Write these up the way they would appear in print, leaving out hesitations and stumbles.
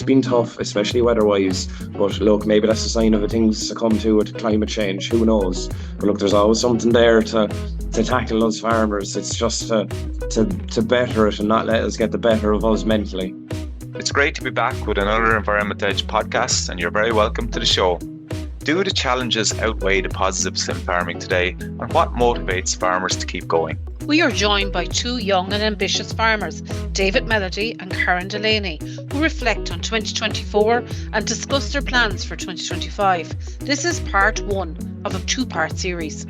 it's been tough, especially weather-wise. But look, maybe that's a sign of the things to come to with climate change. Who knows? But look, there's always something there to tackle us farmers. It's just to better it and not let us get the better of us mentally. It's great to be back with another Environment Edge podcast, and you're very welcome to the show. Do the challenges outweigh the positives in farming today, and what motivates farmers to keep going? We are joined by two young and ambitious farmers, David Melody and Karen Delaney, who reflect on 2024 and discuss their plans for 2025. This is part one of a two-part series.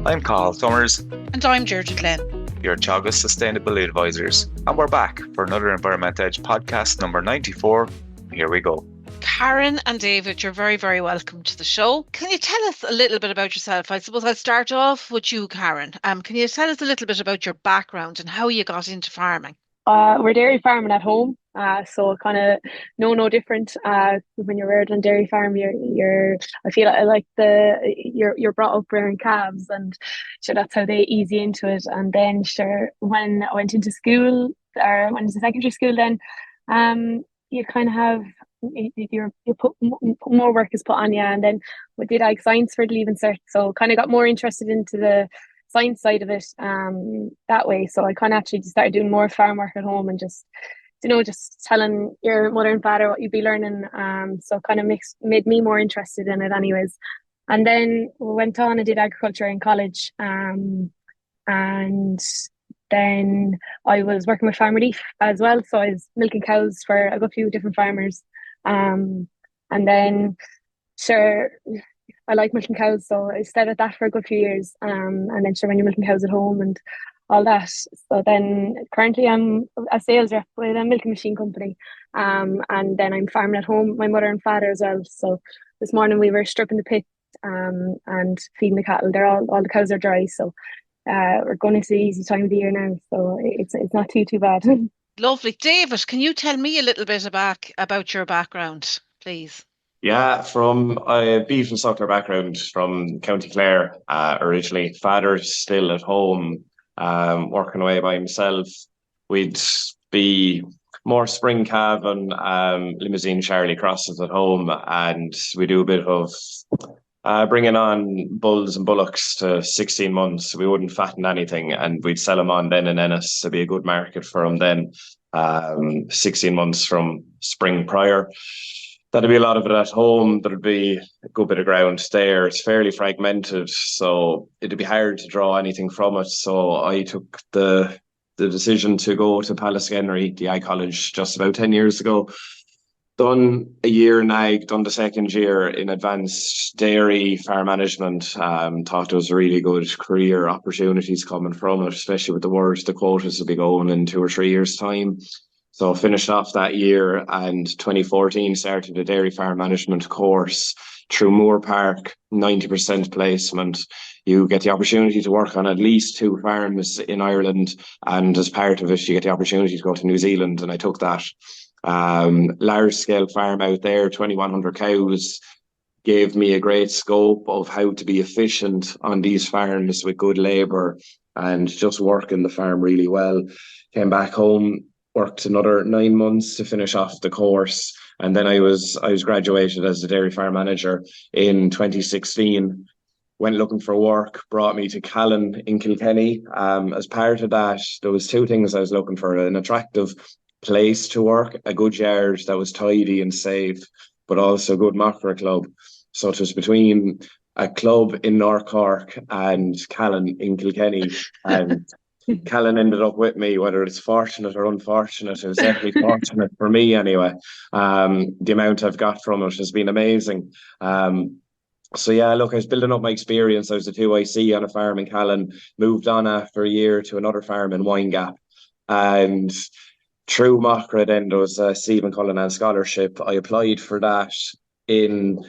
I'm Carl Summers. And I'm Deirdre Glenn. Your Teagasc Sustainability Advisors, and we're back for another Environment Edge podcast number 94. Here we go. Karen and David, you're very, very welcome to the show. Can you tell us a little bit about yourself? I suppose I'll start off with you, Karen. Can you tell us a little bit about your background and how you got into farming? We're dairy farming at home, so kind of no different. When you're reared on dairy farm, I feel like you're brought up rearing calves, and sure that's how they ease you into it. And then sure, when I went into school or went into secondary school, then you kind of have you put more work is put on you, and then we did ag science for the leaving cert, so kind of got more interested into the science side of it that way. So I kind of actually just started doing more farm work at home and just telling your mother and father what you'd be learning. So kind of made me more interested in it anyways. And then we went on and did agriculture in college. And then I was working with Farm Relief as well. So I was milking cows for a few different farmers. And then sure, I like milking cows, so I stayed at that for a good few years. And then sure, when you're milking cows at home and all that. So then currently I'm a sales rep with a milking machine company. And then I'm farming at home, my mother and father as well. So this morning we were stripping the pit and feeding the cattle. They're all the cows are dry. So we're going into the easy time of the year now. So it's not too bad. Lovely. David, can you tell me a little bit about your background, please? Yeah, from a beef and suckler background from County Clare originally. Father's still at home, working away by himself. We'd be more spring calving, limousine Charlie crosses at home, and we do a bit of bringing on bulls and bullocks to 16 months. We wouldn't fatten anything, and we'd sell them on then in Ennis to be a good market for them then. 16 months from spring prior. That'd be a lot of it at home. There'd be a good bit of ground there. It's fairly fragmented, so it'd be hard to draw anything from it. So I took the decision to go to Pallaskenry, the Ag College, just about 10 years ago. Done a year in ag, done the second year in advanced dairy farm management. Thought there was really good career opportunities coming from it, especially with the words the quotas will be going in 2 or 3 years' time. So finished off that year, and 2014 started a dairy farm management course through Moore Park, 90% placement. You get the opportunity to work on at least 2 farms in Ireland, and as part of it, you get the opportunity to go to New Zealand, and I took that. Large scale farm out there, 2,100 cows, gave me a great scope of how to be efficient on these farms with good labour and just working the farm really well. Came back home, worked another 9 months to finish off the course, and then I was graduated as a dairy farm manager in 2016. Went looking for work, brought me to Callan in Kilkenny. As part of that, there was 2 things I was looking for: an attractive place to work, a good yard that was tidy and safe, but also a good macro club. So it was between a club in North Cork and Callan in Kilkenny, and Callan ended up with me. Whether it's fortunate or unfortunate, it was definitely fortunate for me anyway. The amount I've got from it has been amazing. So yeah, look, I was building up my experience. I was a 2IC on a farm in Callan, moved on after a year to another farm in Winegap, and through Machra then there was a Stephen Cullinan scholarship. I applied for that in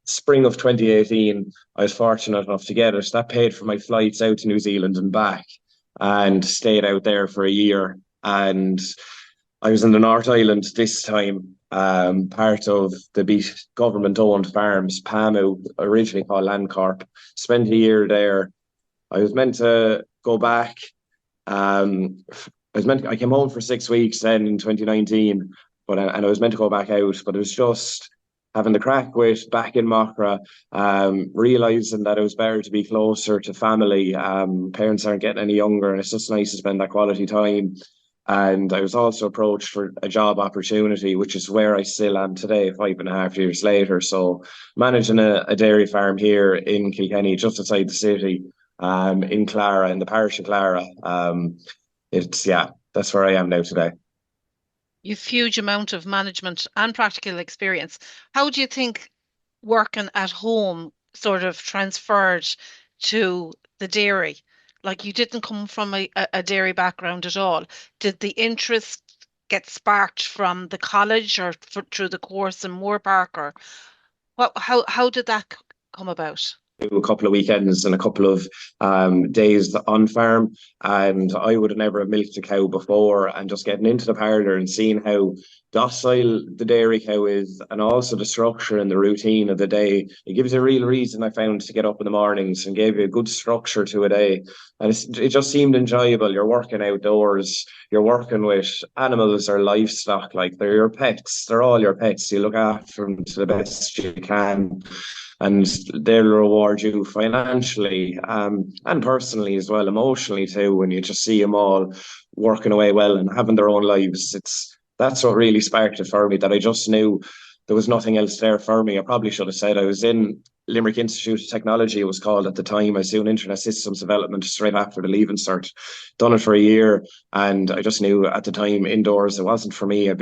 spring of 2018. I was fortunate enough to get it. That paid for my flights out to New Zealand and back, and stayed out there for a year. And I was in the North Island this time, part of the government-owned farms, PAMU, originally called Landcorp. Spent a year there. I was meant to go back. I came home for 6 weeks then in 2019, but and I was meant to go back out, but it was just having the crack with back in Mockra, realizing that it was better to be closer to family. Parents aren't getting any younger, and it's just nice to spend that quality time. And I was also approached for a job opportunity, which is where I still am today, 5.5 years later. So managing a dairy farm here in Kilkenny, just outside the city, in Clara, in the parish of Clara. That's where I am now today. You've huge amount of management and practical experience. How do you think working at home sort of transferred to the dairy? Like you didn't come from a dairy background at all. Did the interest get sparked from the college or through the course in Moore Park, or how did that come about? A couple of weekends and a couple of days on farm, and I would have never have milked a cow before, and just getting into the parlour and seeing how docile the dairy cow is, and also the structure and the routine of the day. It gives you a real reason, I found, to get up in the mornings, and gave you a good structure to a day. And it just seemed enjoyable. You're working outdoors, you're working with animals or livestock, like they're your pets, they're all your pets. You look after them to the best you can, and they'll reward you financially, and personally as well, emotionally too, when you just see them all working away well and having their own lives. That's what really sparked it for me, that I just knew there was nothing else there for me. I probably should have said I was in Limerick Institute of Technology, it was called at the time. I was doing internet systems development straight after the Leaving Cert. Done it for a year, and I just knew at the time indoors it wasn't for me.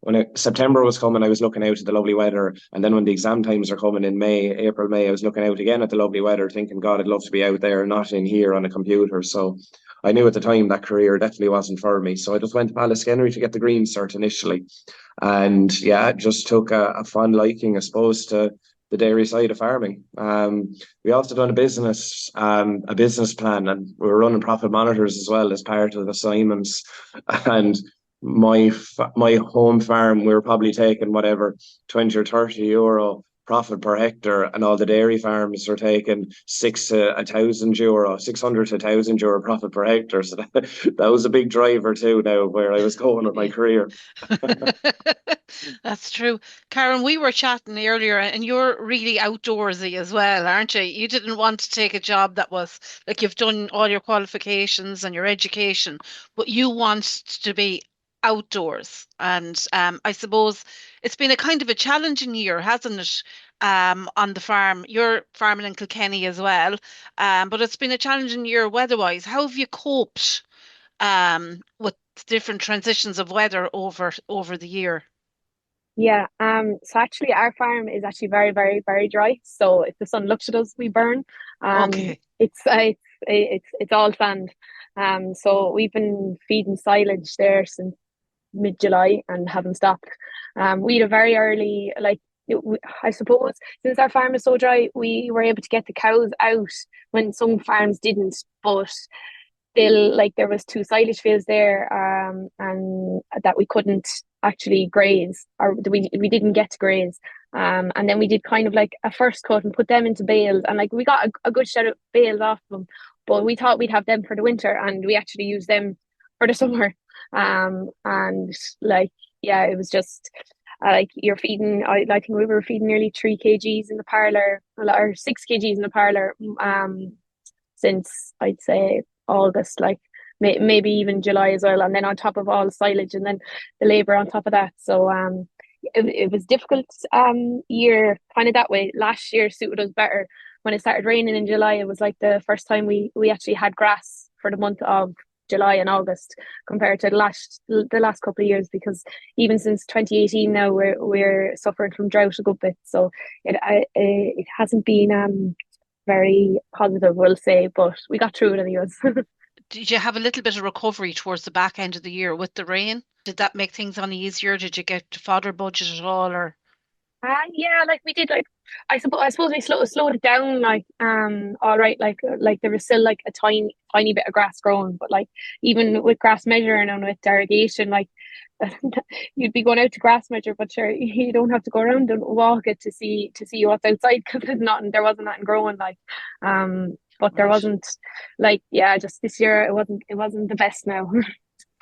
When September was coming, I was looking out at the lovely weather, and then when the exam times are coming in April, May, I was looking out again at the lovely weather, thinking, God, I'd love to be out there, not in here on a computer. So I knew at the time that career definitely wasn't for me. So I just went to Ballyskenry to get the Green Cert initially, and yeah, it just took a fond liking, I suppose, to the dairy side of farming. We also done a business plan, and we were running profit monitors as well as part of the assignments. And my home farm, we were probably taking whatever 20 or 30 euro profit per hectare, and all the dairy farms are taking 600 to 1,000 euro profit per hectare. So that was a big driver too, now where I was going with my career. That's true. Karen, we were chatting earlier, and you're really outdoorsy as well, aren't you? You didn't want to take a job that was like, you've done all your qualifications and your education, but you want to be outdoors. And I suppose it's been a kind of a challenging year, hasn't it? On the farm, you're farming in Kilkenny as well, but it's been a challenging year weather-wise. How have you coped with different transitions of weather over the year? Yeah, so actually our farm is actually very, very, very dry. So if the sun looks at us, we burn. Okay. It's all sand. So we've been feeding silage there since mid-July and haven't stopped. We had a very early, I suppose, since our farm is so dry, we were able to get the cows out when some farms didn't, but still, like, there was two silage fields there, and that we couldn't actually graze, or we didn't get to graze. And then we did kind of like a first cut and put them into bales, and like we got a good set of bales off them, but we thought we'd have them for the winter, and we actually used them for the summer. And like, yeah, it was just like you're feeding. I think we were feeding nearly 3 kgs in the parlour, or 6 kgs in the parlour, since I'd say August, like maybe even July as well, and then on top of all the silage, and then the labour on top of that. So it was difficult year kind of that way. Last year suited us better. When it started raining in July, it was like the first time we actually had grass for the month of July and August, compared to the last couple of years, because even since 2018 now we're suffering from drought a good bit. So it hasn't been very positive, we'll say, but we got through it anyways. Did you have a little bit of recovery towards the back end of the year with the rain? Did that make things any easier? Did you get to fodder budget at all, or? Yeah, like we did, like I suppose we slowed it down, like all right, like there was still like a tiny bit of grass growing, but like even with grass measuring and with irrigation, like you'd be going out to grass measure, but sure, you don't have to go around and walk it to see what's outside, because there wasn't nothing growing, like but there wasn't, like, yeah, just this year it wasn't the best now.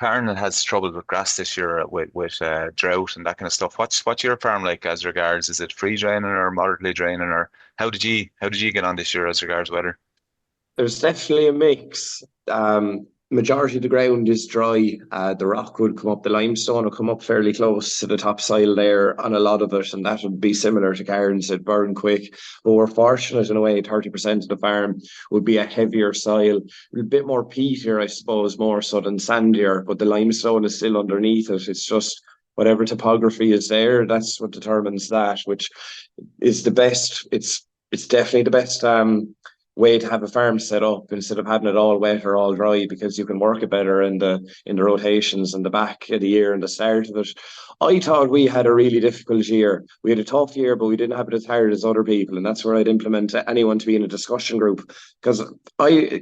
Karen has trouble with grass this year with drought and that kind of stuff. What's your farm like as regards? Is it free draining or moderately draining, or how did you get on this year as regards weather? There's definitely a mix. Majority of the ground is dry. The rock would come up, the limestone will come up fairly close to the topsoil there on a lot of it, and that would be similar to Cairns, it'd burn quick. But we're fortunate in a way, 30% of the farm would be a heavier soil, a bit more peatier, I suppose, more so than sandier, but the limestone is still underneath it. It's just whatever topography is there, that's what determines that, which is the best. It's definitely the best way to have a farm set up instead of having it all wet or all dry, because you can work it better in the rotations and the back of the year and the start of it. I thought we had a really difficult year. We had a tough year, but we didn't have it as hard as other people, and that's where I'd implement anyone to be in a discussion group, because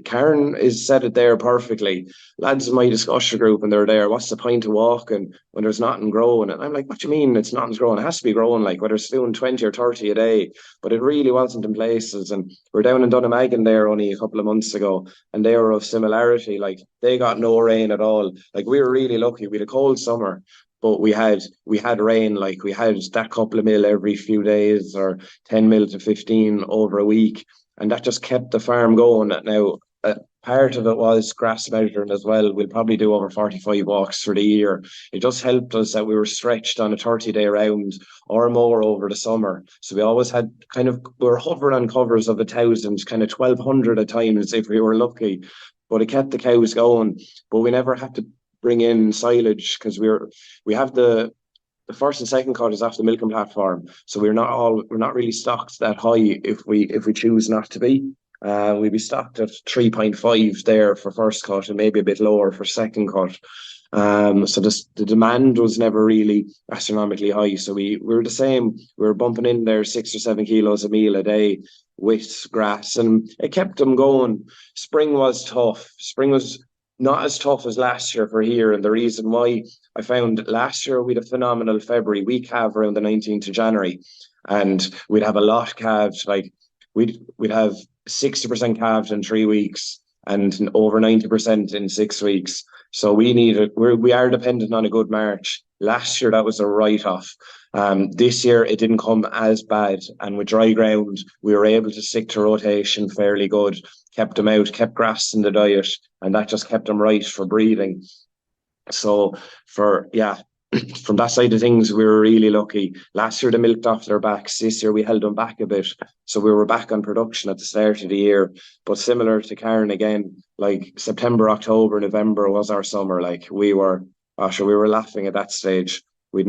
Karen is said it there perfectly. Lads in my discussion group, and they're there, what's the point of walking when there's nothing growing? And I'm like, what do you mean it's nothing's growing? It has to be growing, like whether it's doing 20 or 30 a day, but it really wasn't in places. And we're down in Donegal there only a couple of months ago, and they were of similarity. Like they got no rain at all. Like we were really lucky. We had a cold summer, but we had rain. Like we had that couple of mil every few days, or 10 mil to 15 over a week, and that just kept the farm going. Now, part of it was grass measuring as well. We'll probably do over 45 walks for the year. It just helped us that we were stretched on a 30-day round or more over the summer. So we always had we were hovering on covers of 1,000, kind of 1,200 at times if we were lucky. But it kept the cows going. But we never had to bring in silage, because we have the first and second cut is off the milking platform. So we're not really stocked that high if we choose not to be. We'd be stocked at 3.5 there for first cut and maybe a bit lower for second cut. So the demand was never really astronomically high. So we were the same. We were bumping in there 6 or 7 kilos of meal a day with grass, and it kept them going. Spring was tough. Spring was not as tough as last year for here. And the reason why, I found last year we had a phenomenal February. We calve around the 19th of January, and we'd have a lot calved. Like we'd have 60% calved in 3 weeks and over 90% in 6 weeks. So we are dependent on a good March. Last year that was a write-off. This year it didn't come as bad, and with dry ground we were able to stick to rotation fairly good, kept them out, kept grass in the diet, and that just kept them right for breeding. So from that side of things, we were really lucky. Last year they milked off their backs. This year we held them back a bit, so we were back on production at the start of the year. But similar to Karen again, like September, October, November was our summer. Like we were laughing at that stage. We'd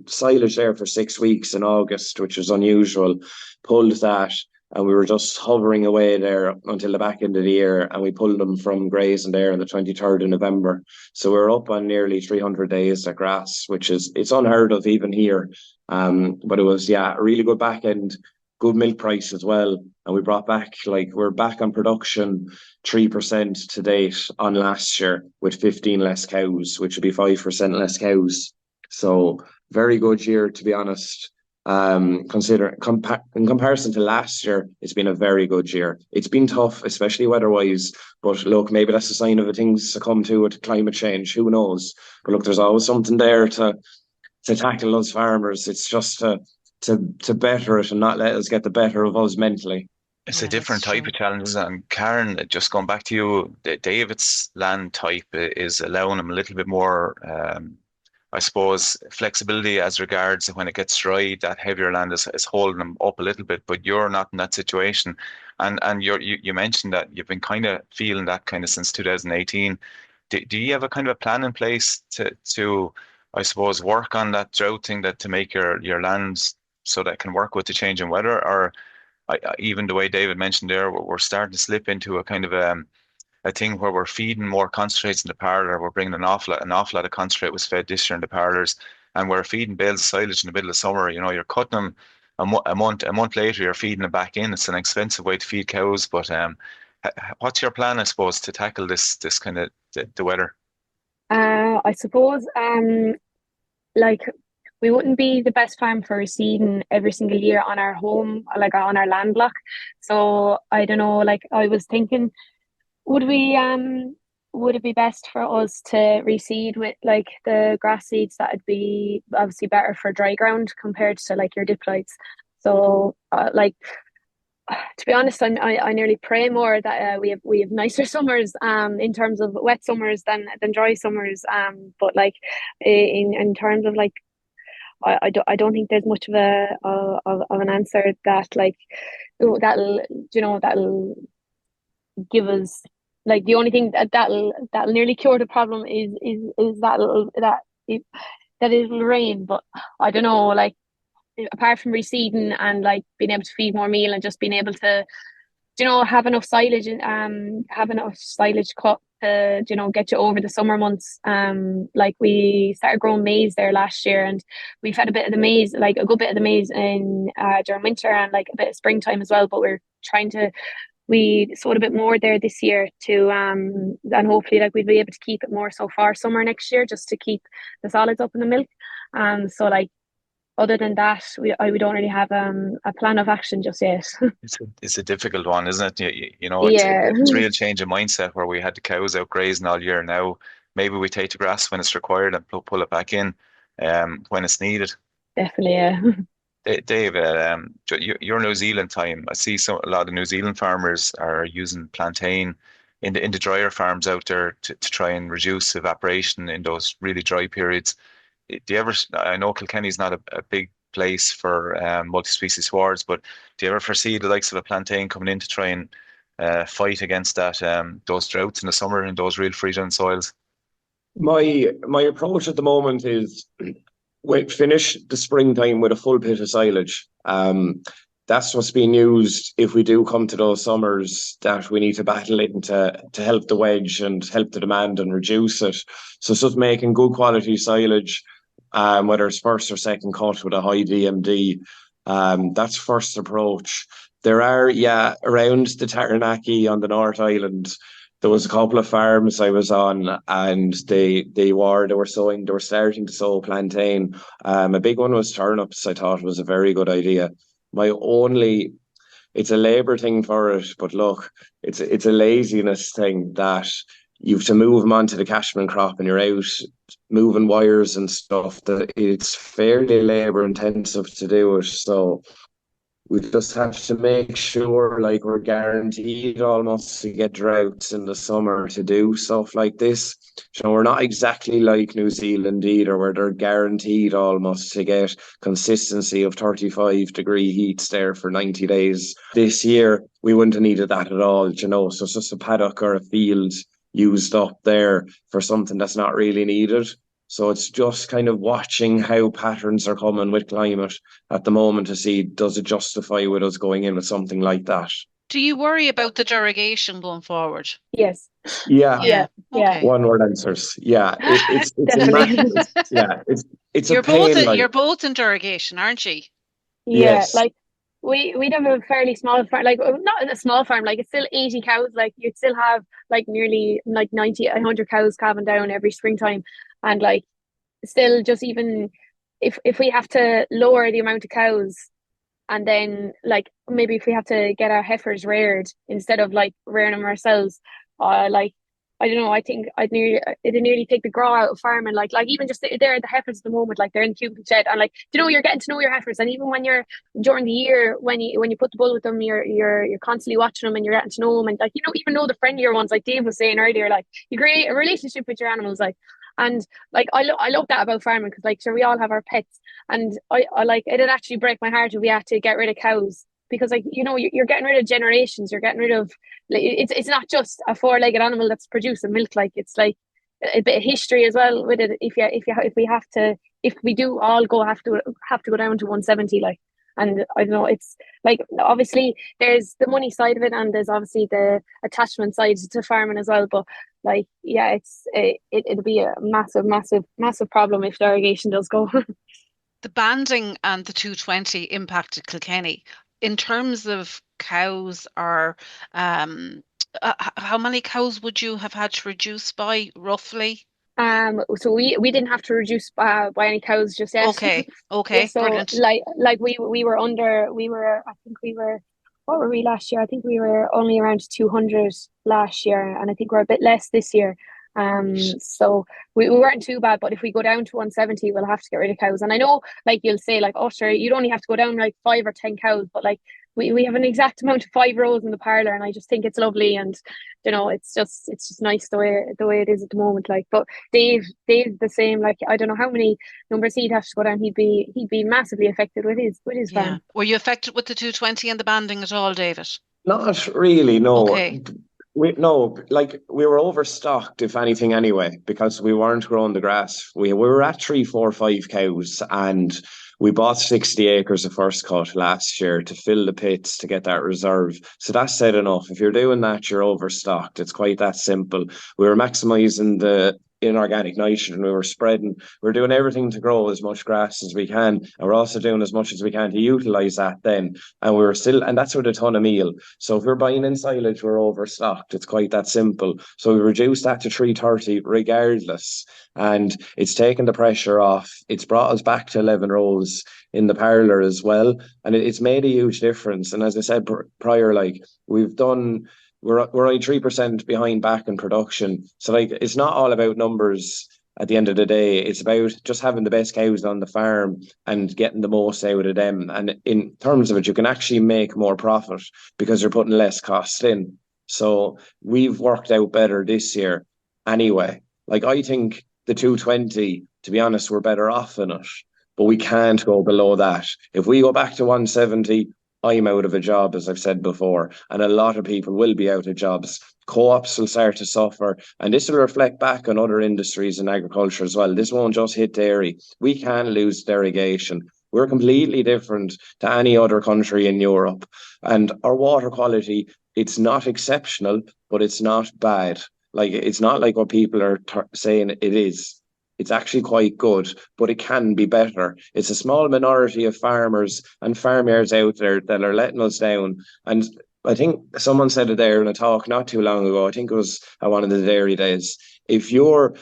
silage there for 6 weeks in August, which was unusual. Pulled that, and we were just hovering away there until the back end of the year, and we pulled them from grazing there on the 23rd of November. So we're up on nearly 300 days of grass, it's unheard of even here. But it was, a really good back end, good milk price as well. And we brought back, we're back on production 3% to date on last year with 15 less cows, which would be 5% less cows. So very good year, to be honest. In comparison to last year, it's been a very good year. It's been tough, especially weather-wise, but look, maybe that's a sign of things to come to with climate change. Who knows? But look, there's always something there to tackle us farmers. It's just to better it and not let us get the better of us mentally. It's a different type of challenges. And Karen, just going back to you, David's land type is allowing him a little bit more I suppose flexibility as regards when it gets dry. That heavier land is holding them up a little bit, but you're not in that situation. And you mentioned that you've been kind of feeling that kind of since 2018. Do you have a kind of a plan in place to I suppose work on that drought thing, that to make your lands so that it can work with the change in weather? Or even the way David mentioned there, we're starting to slip into a kind of a thing where we're feeding more concentrates in the parlour. We're bringing an awful lot of concentrate was fed this year in the parlours, and we're feeding bales of silage in the middle of summer. You're cutting them a month later, you're feeding them back in. It's an expensive way to feed cows, but what's your plan, I suppose, to tackle this kind of the weather? I suppose we wouldn't be the best farm for seeding every single year on our home, like on our land block. So I don't know, I was thinking, would we would it be best for us to reseed with like the grass seeds? That'd be obviously better for dry ground compared to like your diploids. So like to be honest, I nearly pray more that we have nicer summers in terms of wet summers than dry summers. But like in terms of like I don't think there's much of of an answer that like that'll give us like the only thing that'll nearly cure the problem is that it'll rain. But I don't know, like apart from reseeding and like being able to feed more meal and just being able to have enough silage cut to get you over the summer months. Like we started growing maize there last year, and we've had a bit of the maize, like a good bit of the maize in during winter and like a bit of springtime as well, but we sowed a bit more there this year to and hopefully like we'd be able to keep it more so far summer next year, just to keep the solids up in the milk. So like other than that, we don't really have a plan of action just yet. It's a difficult one, isn't it? Yeah. It's a real change of mindset where we had the cows out grazing all year. Now maybe we take the grass when it's required and pull it back in when it's needed. Definitely, yeah. Dave, your New Zealand time. I see a lot of New Zealand farmers are using plantain in the drier farms out there to try and reduce evaporation in those really dry periods. Do you ever? I know Kilkenny's not a big place for multi-species swards, but do you ever foresee the likes of a plantain coming in to try and fight against that those droughts in the summer in those real freeze-drying soils? My approach at the moment is finish the springtime with a full pit of silage. That's what's being used if we do come to those summers that we need to battle in to help the wedge and help the demand and reduce it. So it's just making good quality silage, whether it's first or second cut with a high DMD. That's first approach. There are, around the Taranaki on the North Island, there was a couple of farms I was on, and they were starting to sow plantain. A big one was turnips. I thought was a very good idea. It's a labour thing for it, but look, it's a laziness thing that you have to move them onto the cashman crop, and you're out moving wires and stuff. That it's fairly labour intensive to do it. So we just have to make sure like we're guaranteed almost to get droughts in the summer to do stuff like this. We're not exactly like New Zealand either, where they're guaranteed almost to get consistency of 35-degree heats there for 90 days. This year, we wouldn't have needed that at all, So it's just a paddock or a field used up there for something that's not really needed. So it's just kind of watching how patterns are coming with climate at the moment to see, does it justify with us going in with something like that? Do you worry about the derogation going forward? Yes. Yeah. Okay. One word answers. Yeah. It's it's you're a pain. You're both in derogation, aren't you? Yeah, Yes. like we'd have a fairly small farm, like not a small farm, like it's still 80 cows, like you'd still have like nearly like 90, 100 cows calving down every springtime, and like still just even if we have to lower the amount of cows, and then like maybe if we have to get our heifers reared instead of like rearing them ourselves, like I don't know, I think it'd nearly take the graw out of farming, like even just there the heifers at the moment, like they're in the cubicle shed, and like you're getting to know your heifers, and even when you're during the year when you put the bull with them, you're constantly watching them and you're getting to know them, and like even know the friendlier ones, like Dave was saying earlier, like you create a relationship with your animals, like. And like I love that about farming, because like sure we all have our pets, and I like it'd actually break my heart if we had to get rid of cows, because like you're getting rid of generations, you're getting rid of like, it's not just a four-legged animal that's producing milk, like it's like a bit of history as well with it. If we do all have to go down to 170, like, and I don't know, it's like obviously there's the money side of it, and there's obviously the attachment side to farming as well, but like it'll be a massive problem if derogation does go. The banding and the 220 impacted Kilkenny in terms of cows, or how many cows would you have had to reduce by roughly? So we didn't have to reduce by any cows just yet. Okay, Yeah, so brilliant. like I think we were what were we last year? I think we were only around 200 last year, and I think we're a bit less this year. So we weren't too bad, but if we go down to 170, we'll have to get rid of cows. And I know, like, you'll say, like, oh sure, you'd only have to go down like 5 or 10 cows, but like we have an exact amount of 5 rows in the parlour, and I just think it's lovely, and you know, it's just nice the way it is at the moment. Like, but Dave the same. Like, I don't know how many numbers he'd have to go down. He'd be massively affected with his farm. Were you affected with the 220 and the banding at all, David? Not really, no. Okay. We were overstocked, if anything, anyway, because we weren't growing the grass. We were at 3, 4, 5 cows, and we bought 60 acres of first cut last year to fill the pits to get that reserve. So that's said enough. If you're doing that, you're overstocked. It's quite that simple. We were maximising the inorganic nitrogen. We were doing everything to grow as much grass as we can, and we're also doing as much as we can to utilise that then. And that's with a ton of meal. So if we're buying in silage, we're overstocked. It's quite that simple. So we reduced that to 330 regardless. And it's taken the pressure off. It's brought us back to 11 rows in the parlour as well. And it's made a huge difference. And as I said prior, like, we're only 3% behind back in production. So like, it's not all about numbers at the end of the day. It's about just having the best cows on the farm and getting the most out of them. And in terms of it, you can actually make more profit because you're putting less cost in. So we've worked out better this year anyway. Like, I think the 220, to be honest, we're better off in it, but we can't go below that. If we go back to 170, I'm out of a job, as I've said before, and a lot of people will be out of jobs. Co-ops will start to suffer, and this will reflect back on other industries and agriculture as well. This won't just hit dairy. We can lose derogation. We're completely different to any other country in Europe, and our water quality, it's not exceptional, but it's not bad. Like, it's not like what people are saying it is. It's actually quite good, but it can be better. It's a small minority of farmers and farmyards out there that are letting us down. And I think someone said it there in a talk not too long ago. I think it was at one of the dairy days. If you're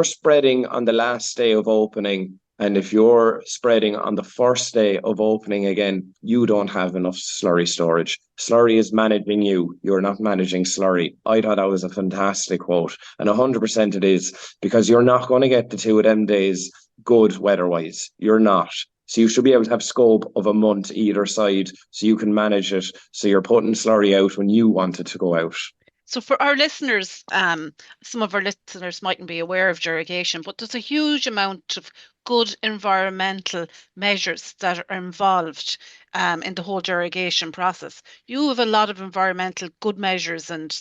spreading on the last day of opening, and if you're spreading on the first day of opening again, you don't have enough slurry storage. Slurry is managing you. You're not managing slurry. I thought that was a fantastic quote. And 100% it is, because you're not going to get the 2 of them days good weather-wise. You're not. So you should be able to have scope of a month either side so you can manage it. So you're putting slurry out when you want it to go out. So for our listeners, some of our listeners mightn't be aware of derogation, but there's a huge amount of good environmental measures that are involved in the whole derogation process. You have a lot of environmental good measures and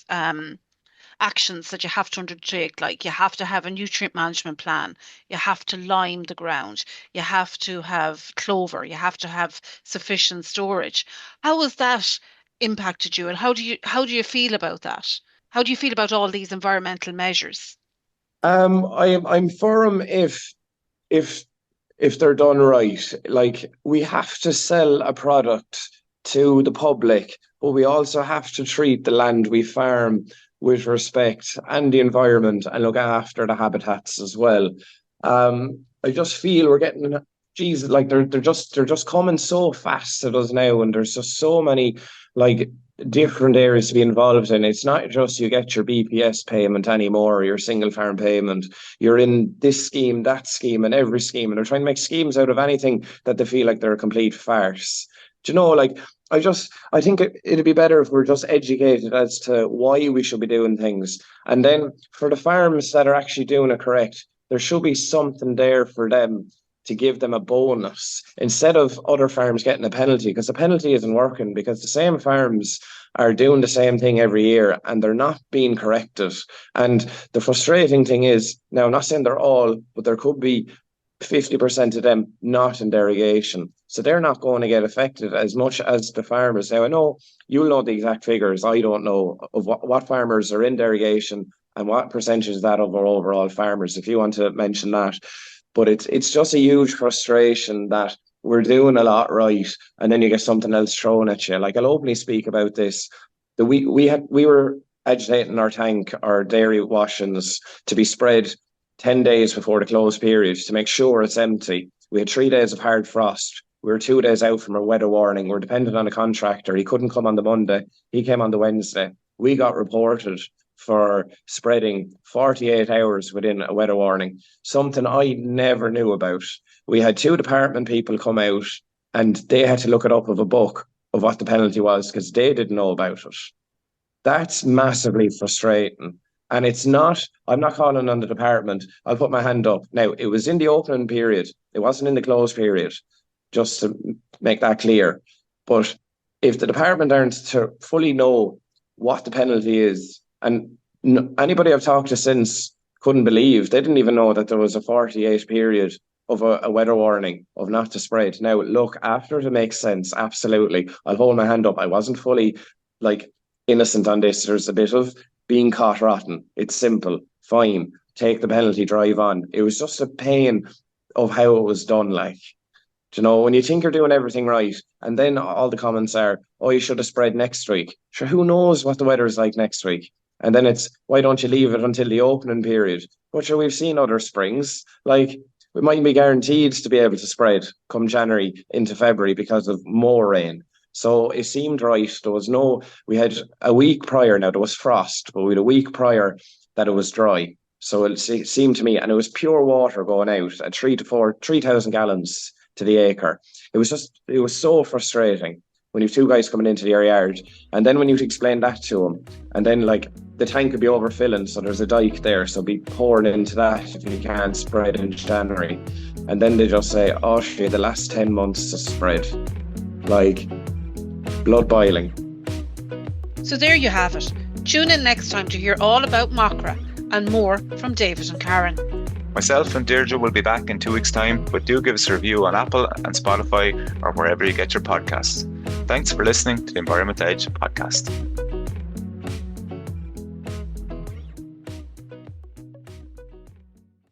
actions that you have to undertake, like you have to have a nutrient management plan, you have to lime the ground, you have to have clover, you have to have sufficient storage. How has that impacted you, and how do you feel about that? How do you feel about all these environmental measures? I'm for them if they're done right. Like, we have to sell a product to the public, but we also have to treat the land we farm with respect and the environment, and look after the habitats as well. I just feel we're getting, Jesus, like they're just coming so fast at us now, and there's just so many like different areas to be involved in. It's not just you get your BPS payment anymore, or your single farm payment. You're in this scheme, that scheme, and every scheme, and they're trying to make schemes out of anything that they feel like they're a complete farce. Do you know, like, I think it'd be better if we're just educated as to why we should be doing things. And then for the farms that are actually doing it correct, there should be something there for them to give them a bonus instead of other farms getting a penalty, because the penalty isn't working, because the same farms are doing the same thing every year and they're not being corrected. And the frustrating thing is, now I'm not saying they're all, but there could be 50% of them not in derogation. So they're not going to get affected as much as the farmers. Now, I know you'll know the exact figures. I don't know of what farmers are in derogation and what percentage is that of our overall farmers, if you want to mention that. But it's just a huge frustration that we're doing a lot right, and then you get something else thrown at you. Like, I'll openly speak about this. We were agitating our dairy washings to be spread 10 days before the close period to make sure it's empty. We had 3 days of hard frost. We were 2 days out from a weather warning. We're dependent on a contractor. He couldn't come on the Monday. He came on the Wednesday. We got reported for spreading 48 hours within a weather warning, something I never knew about. We had 2 department people come out and they had to look it up of a book of what the penalty was because they didn't know about it. That's massively frustrating. And I'm not calling on the department. I'll put my hand up. Now, it was in the opening period. It wasn't in the closed period, just to make that clear. But if the department aren't to fully know what the penalty is, and anybody I've talked to since couldn't believe, they didn't even know that there was a 48 period of a weather warning of not to spread. Now, look, after it makes sense, absolutely. I'll hold my hand up. I wasn't fully innocent on this. There's a bit of being caught rotten. It's simple. Fine. Take the penalty, drive on. It was just a pain of how it was done. When you think you're doing everything right, and then all the comments are, oh, you should have spread next week. Sure, who knows what the weather is like next week? And then it's, why don't you leave it until the opening period? But sure, we've seen other springs. We might be guaranteed to be able to spread come January into February because of more rain. So it seemed right. We had a week prior, now there was frost, but we had a week prior that it was dry. So it seemed to me, and it was pure water going out at 3,000 gallons to the acre. It was so frustrating when you have 2 guys coming into your yard, and then when you explain that to them, and then the tank could be overfilling, so there's a dike there, so be pouring into that if you can't spread in January. And then they just say, oh shit, the last 10 months to spread. Blood boiling. So there you have it. Tune in next time to hear all about Macra and more from David and Karen. Myself and Deirdre will be back in 2 weeks' time, but do give us a review on Apple and Spotify or wherever you get your podcasts. Thanks for listening to the Environment Edge podcast.